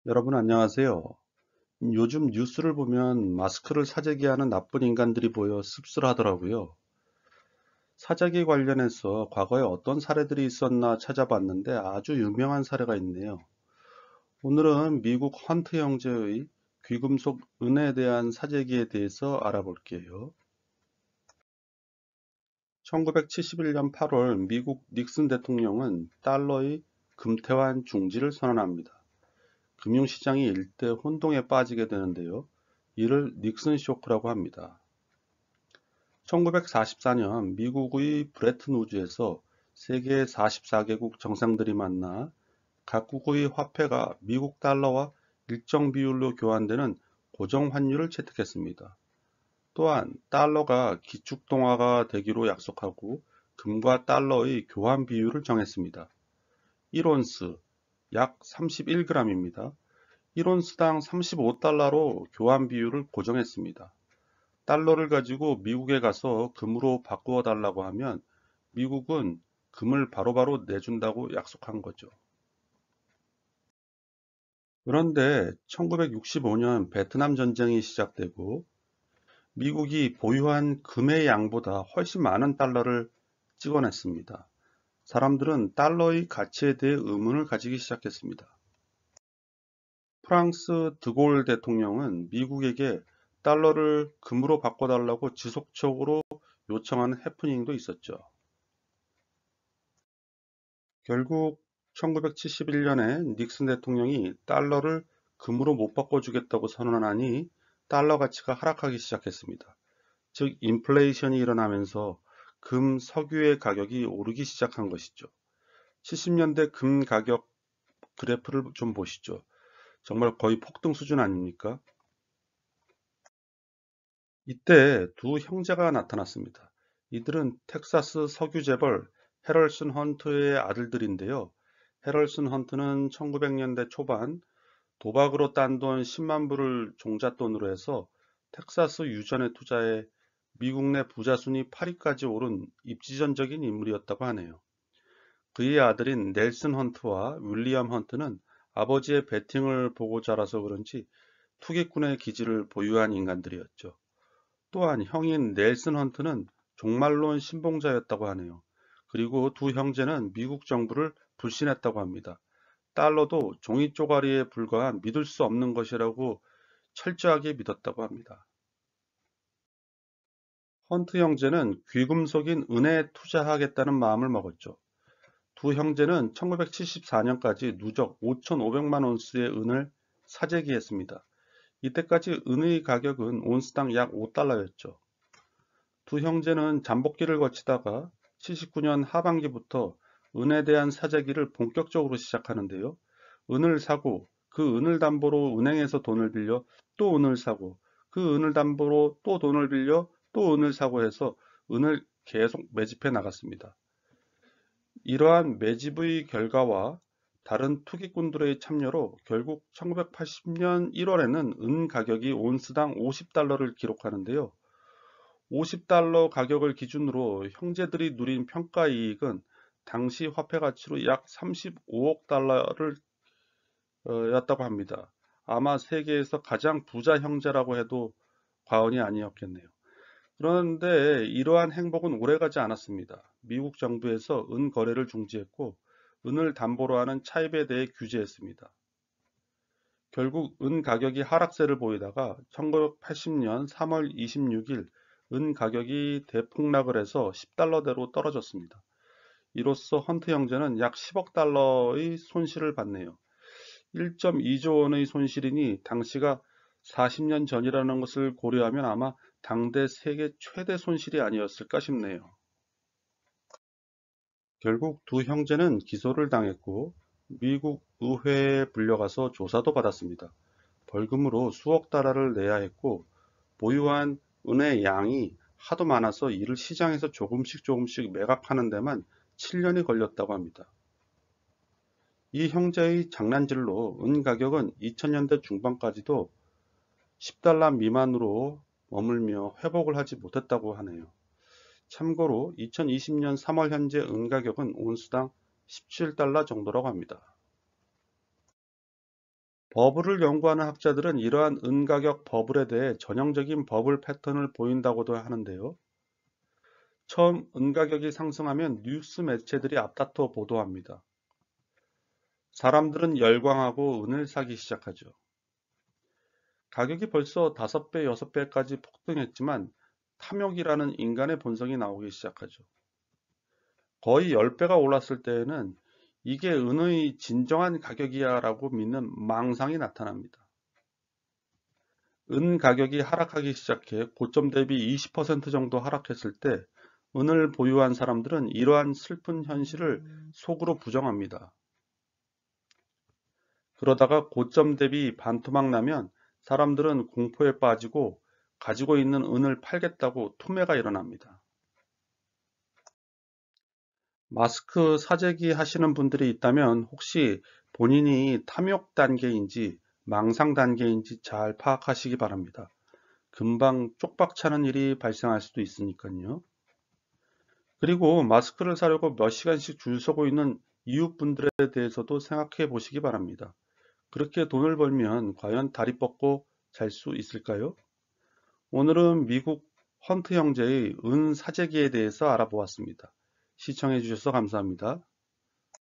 여러분 안녕하세요. 요즘 뉴스를 보면 마스크를 사재기 하는 나쁜 인간들이 보여 씁쓸하더라고요. 사재기 관련해서 과거에 어떤 사례들이 있었나 찾아봤는데 아주 유명한 사례가 있네요. 오늘은 미국 헌트 형제의 귀금속 은에 대한 사재기에 대해서 알아볼게요. 1971년 8월 미국 닉슨 대통령은 달러의 금태환 중지를 선언합니다. 금융시장이 일대 혼동에 빠지게 되는데요. 이를 닉슨 쇼크라고 합니다. 1944년 미국의 브레튼 우즈에서 세계 44개국 정상들이 만나 각국의 화폐가 미국 달러와 일정 비율로 교환되는 고정 환율을 채택했습니다. 또한 달러가 기축통화가 되기로 약속하고 금과 달러의 교환 비율을 정했습니다. 1온스 약 31g입니다. 1온스당 35달러로 교환 비율을 고정했습니다. 달러를 가지고 미국에 가서 금으로 바꾸어 달라고 하면 미국은 금을 바로바로 내준다고 약속한 거죠. 그런데 1965년 베트남 전쟁이 시작되고 미국이 보유한 금의 양보다 훨씬 많은 달러를 찍어냈습니다. 사람들은 달러의 가치에 대해 의문을 가지기 시작했습니다. 프랑스 드골 대통령은 미국에게 달러를 금으로 바꿔달라고 지속적으로 요청하는 해프닝도 있었죠. 결국 1971년에 닉슨 대통령이 달러를 금으로 못 바꿔주겠다고 선언하니 달러 가치가 하락하기 시작했습니다. 즉 인플레이션이 일어나면서 금, 석유의 가격이 오르기 시작한 것이죠. 70년대 금 가격 그래프를 좀 보시죠. 정말 거의 폭등 수준 아닙니까? 이때 두 형제가 나타났습니다. 이들은 텍사스 석유 재벌 해럴슨 헌트의 아들들인데요. 해럴슨 헌트는 1900년대 초반 도박으로 딴 돈 10만 불을 종잣돈으로 해서 텍사스 유전에 투자해 미국 내 부자 순위 8위까지 오른 입지전적인 인물이었다고 하네요. 그의 아들인 넬슨 헌트와 윌리엄 헌트는 아버지의 배팅을 보고 자라서 그런지 투기꾼의 기질을 보유한 인간들이었죠. 또한 형인 넬슨 헌트는 종말론 신봉자였다고 하네요. 그리고 두 형제는 미국 정부를 불신했다고 합니다. 달러도 종이 쪼가리에 불과한 믿을 수 없는 것이라고 철저하게 믿었다고 합니다. 헌트 형제는 귀금속인 은에 투자하겠다는 마음을 먹었죠. 두 형제는 1974년까지 누적 5,500만 온스의 은을 사재기했습니다. 이때까지 은의 가격은 온스당 약 5달러였죠. 두 형제는 잠복기를 거치다가 79년 하반기부터 은에 대한 사재기를 본격적으로 시작하는데요. 은을 사고 그 은을 담보로 은행에서 돈을 빌려 또 은을 사고 그 은을 담보로 또 돈을 빌려 또 은을 사고 해서 은을 계속 매집해 나갔습니다. 이러한 매집의 결과와 다른 투기꾼들의 참여로 결국 1980년 1월에는 은 가격이 온스당 50달러를 기록하는데요. 50달러 가격을 기준으로 형제들이 누린 평가이익은 당시 화폐 가치로 약 35억 달러를 였다고 합니다. 아마 세계에서 가장 부자 형제라고 해도 과언이 아니었겠네요. 그런데 이러한 행복은 오래가지 않았습니다. 미국 정부에서 은 거래를 중지했고 은을 담보로 하는 차입에 대해 규제했습니다. 결국 은 가격이 하락세를 보이다가 1980년 3월 26일 은 가격이 대폭락을 해서 10달러대로 떨어졌습니다. 이로써 헌트 형제는 약 10억 달러의 손실을 봤네요. 1.2조 원의 손실이니 당시가 40년 전이라는 것을 고려하면 아마 당대 세계 최대 손실이 아니었을까 싶네요. 결국 두 형제는 기소를 당했고 미국 의회에 불려가서 조사도 받았습니다. 벌금으로 수억 달러를 내야 했고 보유한 은의 양이 하도 많아서 이를 시장에서 조금씩 매각하는 데만 7년이 걸렸다고 합니다. 이 형제의 장난질로 은 가격은 2000년대 중반까지도 10달러 미만으로 머물며 회복을 하지 못했다고 하네요. 참고로 2020년 3월 현재 은 가격은 온스당 17달러 정도라고 합니다. 버블을 연구하는 학자들은 이러한 은 가격 버블에 대해 전형적인 버블 패턴을 보인다고도 하는데요. 처음 은 가격이 상승하면 뉴스 매체들이 앞다퉈 보도합니다. 사람들은 열광하고 은을 사기 시작하죠. 가격이 벌써 5배, 6배까지 폭등했지만 탐욕이라는 인간의 본성이 나오기 시작하죠. 거의 10배가 올랐을 때에는 이게 은의 진정한 가격이야 라고 믿는 망상이 나타납니다. 은 가격이 하락하기 시작해 고점 대비 20% 정도 하락했을 때 은을 보유한 사람들은 이러한 슬픈 현실을 속으로 부정합니다. 그러다가 고점 대비 반토막 나면 사람들은 공포에 빠지고 가지고 있는 은을 팔겠다고 투매가 일어납니다. 마스크 사재기 하시는 분들이 있다면 혹시 본인이 탐욕 단계인지 망상 단계인지 잘 파악하시기 바랍니다. 금방 쪽박 차는 일이 발생할 수도 있으니까요. 그리고 마스크를 사려고 몇 시간씩 줄 서고 있는 이웃분들에 대해서도 생각해 보시기 바랍니다. 그렇게 돈을 벌면 과연 다리 뻗고 잘 수 있을까요? 오늘은 미국 헌트 형제의 은 사재기에 대해서 알아보았습니다. 시청해 주셔서 감사합니다.